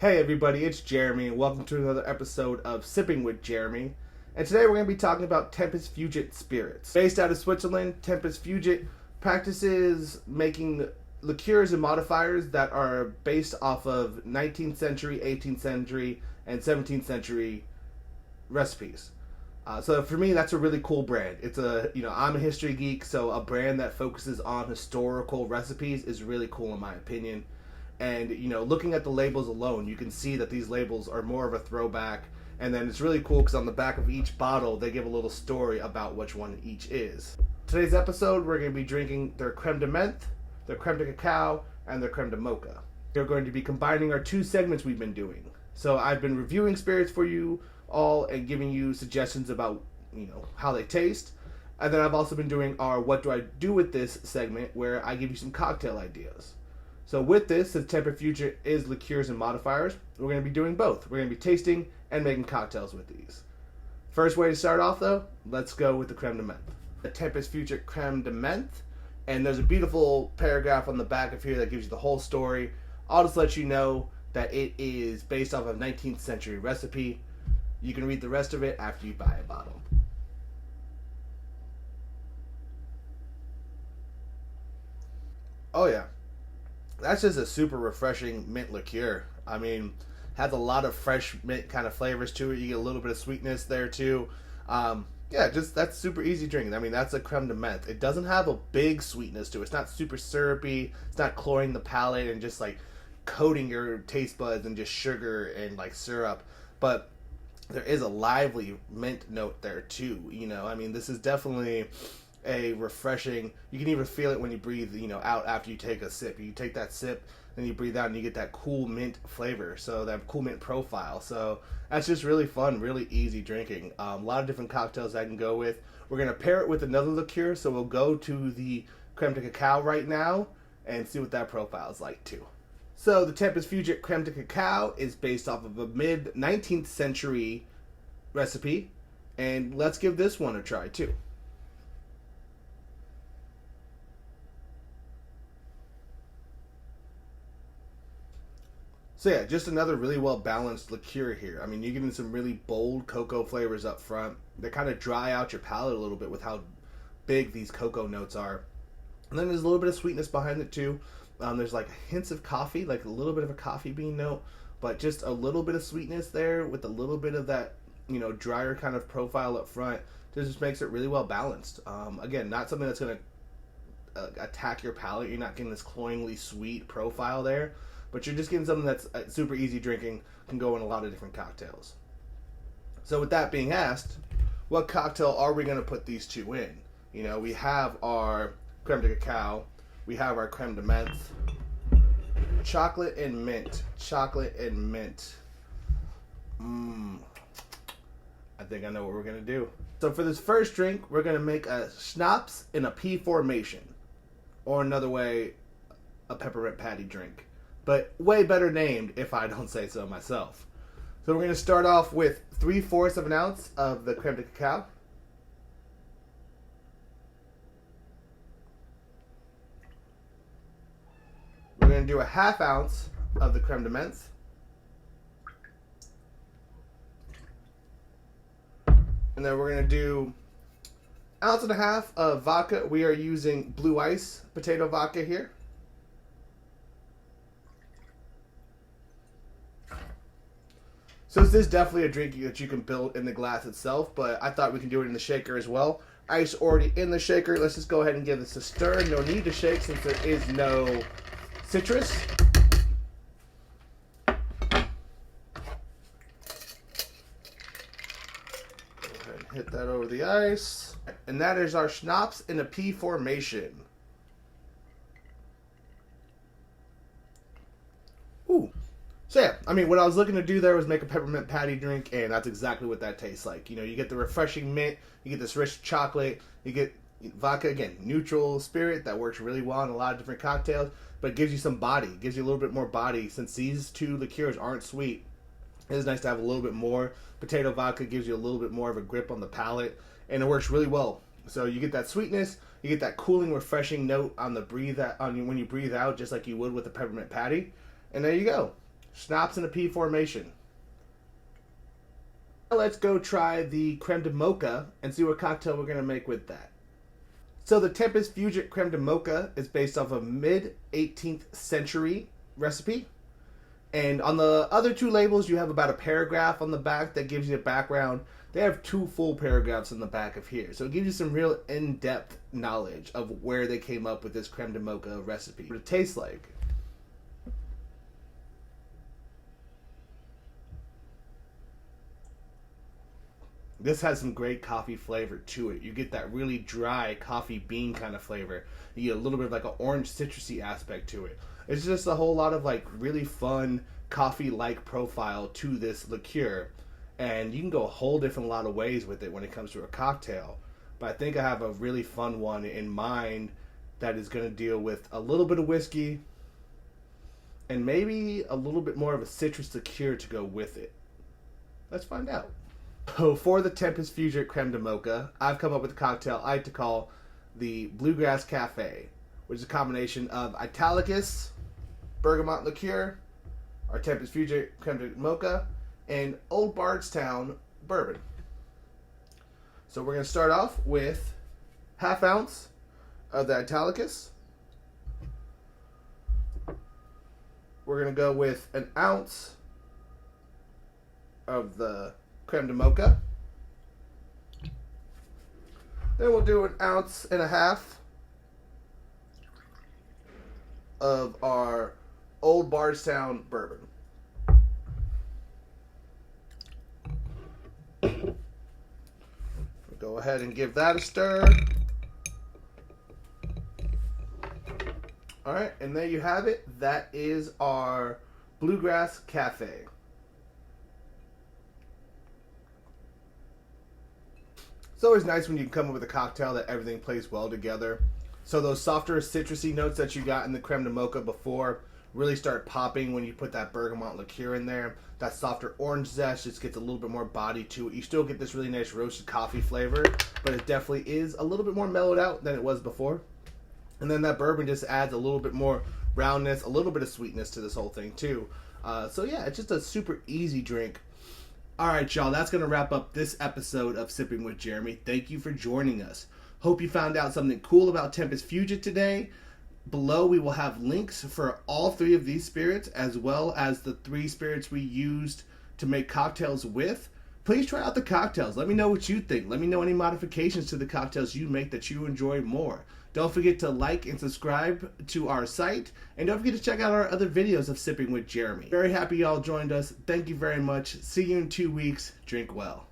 Hey everybody, it's Jeremy, and welcome to another episode of Sipping with Jeremy. And today we're going to be talking about Tempus Fugit spirits. Based out of Switzerland, Tempus Fugit practices making liqueurs and modifiers that are based off of 19th century, 18th century, and 17th century recipes. So for me, that's a really cool brand. I'm a history geek, so a brand that focuses on historical recipes is really cool in my opinion. And, looking at the labels alone, you can see that these labels are more of a throwback. And then it's really cool because on the back of each bottle, they give a little story about which one each is. Today's episode, we're going to be drinking their Creme de Menthe, their Creme de Cacao, and their Creme de Moka. We're going to be combining our two segments we've been doing. So I've been reviewing spirits for you all and giving you suggestions about, how they taste. And then I've also been doing our What Do I Do With This segment where I give you some cocktail ideas. So with this, since Tempus Fugit is liqueurs and modifiers, we're going to be doing both. We're going to be tasting and making cocktails with these. First way to start off, though, let's go with the Creme de Menthe. The Tempus Fugit Creme de Menthe, and there's a beautiful paragraph on the back of here that gives you the whole story. I'll just let you know that it is based off of a 19th century recipe. You can read the rest of it after you buy a bottle. Oh yeah. That's just a super refreshing mint liqueur. I mean, has a lot of fresh mint kind of flavors to it. You get a little bit of sweetness there too. That's super easy drinking. I mean, that's a Creme de Menthe. It doesn't have a big sweetness to it. It's not super syrupy. It's not cloying the palate and just like coating your taste buds and just sugar and like syrup. But there is a lively mint note there too. This is definitely a refreshing. You can even feel it when you breathe, out after you take a sip. You take that sip, then you breathe out, and you get that cool mint flavor. So that cool mint profile. So that's just really fun, really easy drinking. A lot of different cocktails I can go with. We're gonna pair it with another liqueur, so we'll go to the Creme de Cacao right now and see what that profile is like too. So the Tempus Fugit Creme de Cacao is based off of a mid 19th century recipe, and let's give this one a try too. So yeah, just another really well balanced liqueur here. I mean, you're getting some really bold cocoa flavors up front. They kind of dry out your palate a little bit with how big these cocoa notes are. And then there's a little bit of sweetness behind it too. There's like hints of coffee, like a little bit of a coffee bean note, but just a little bit of sweetness there with a little bit of that, drier kind of profile up front. This just makes it really well balanced. Again, not something that's going to attack your palate. You're not getting this cloyingly sweet profile there. But you're just getting something that's super easy drinking, can go in a lot of different cocktails. So with that being asked, what cocktail are we going to put these two in? We have our Creme de Cacao, we have our Creme de Menthe, chocolate and mint. I think I know what we're going to do. So for this first drink, we're going to make a schnapps in a P formation, or another way, a peppermint patty drink. But way better named if I don't say so myself. So we're going to start off with 3/4 of an ounce of the Creme de Cacao. We're going to do a 1/2 ounce of the Creme de Menthe. And then we're going to do 1.5 ounces of vodka. We are using Blue Ice potato vodka here. So this is definitely a drink that you can build in the glass itself, but I thought we can do it in the shaker as well. Ice already in the shaker. Let's just go ahead and give this a stir. No need to shake since there is no citrus. Go ahead and hit that over the ice. And that is our schnapps in a P formation. Ooh. So yeah, what I was looking to do there was make a peppermint patty drink, and that's exactly what that tastes like. You get the refreshing mint, you get this rich chocolate, you get vodka, again, neutral spirit that works really well in a lot of different cocktails, but it gives you some body, it gives you a little bit more body. Since these two liqueurs aren't sweet, it is nice to have a little bit more. Potato vodka gives you a little bit more of a grip on the palate, and it works really well. So you get that sweetness, you get that cooling, refreshing note on the when you breathe out, just like you would with a peppermint patty, and there you go. Schnapps in a P formation. Now let's go try the Creme de Moka and see what cocktail we're going to make with that. So the Tempus Fugit Creme de Moka is based off a mid-18th century recipe. And on the other two labels, you have about a paragraph on the back that gives you a background. They have 2 full paragraphs on the back of here. So it gives you some real in-depth knowledge of where they came up with this Creme de Moka recipe. What it tastes like. This has some great coffee flavor to it. You get that really dry coffee bean kind of flavor. You get a little bit of like an orange citrusy aspect to it. It's just a whole lot of like really fun coffee-like profile to this liqueur. And you can go a whole different lot of ways with it when it comes to a cocktail. But I think I have a really fun one in mind that is going to deal with a little bit of whiskey and maybe a little bit more of a citrus liqueur to go with it. Let's find out. So for the Tempus Fugit Creme de Moka, I've come up with a cocktail I like to call the Bluegrass Cafe, which is a combination of Italicus, bergamot liqueur, our Tempus Fugit Creme de Moka, and Old Bardstown bourbon. So we're going to start off with ½ ounce of the Italicus. We're going to go with an ounce of the Creme de Moka. Then we'll do an 1.5 ounces of our Old Bardstown bourbon. We'll go ahead and give that a stir. Alright, and there you have it. That is our Bluegrass Cafe. It's always nice when you can come up with a cocktail that everything plays well together. So those softer citrusy notes that you got in the Creme de Moka before really start popping when you put that bergamot liqueur in there. That softer orange zest just gets a little bit more body to it. You still get this really nice roasted coffee flavor, but it definitely is a little bit more mellowed out than it was before. And then that bourbon just adds a little bit more roundness, a little bit of sweetness to this whole thing too. So yeah, it's just a super easy drink. Alright y'all, that's going to wrap up this episode of Sipping with Jeremy. Thank you for joining us. Hope you found out something cool about Tempus Fugit today. Below we will have links for all 3 of these spirits, as well as the 3 spirits we used to make cocktails with. Please try out the cocktails. Let me know what you think. Let me know any modifications to the cocktails you make that you enjoy more. Don't forget to like and subscribe to our site. And don't forget to check out our other videos of Sipping with Jeremy. Very happy y'all joined us. Thank you very much. See you in 2 weeks. Drink well.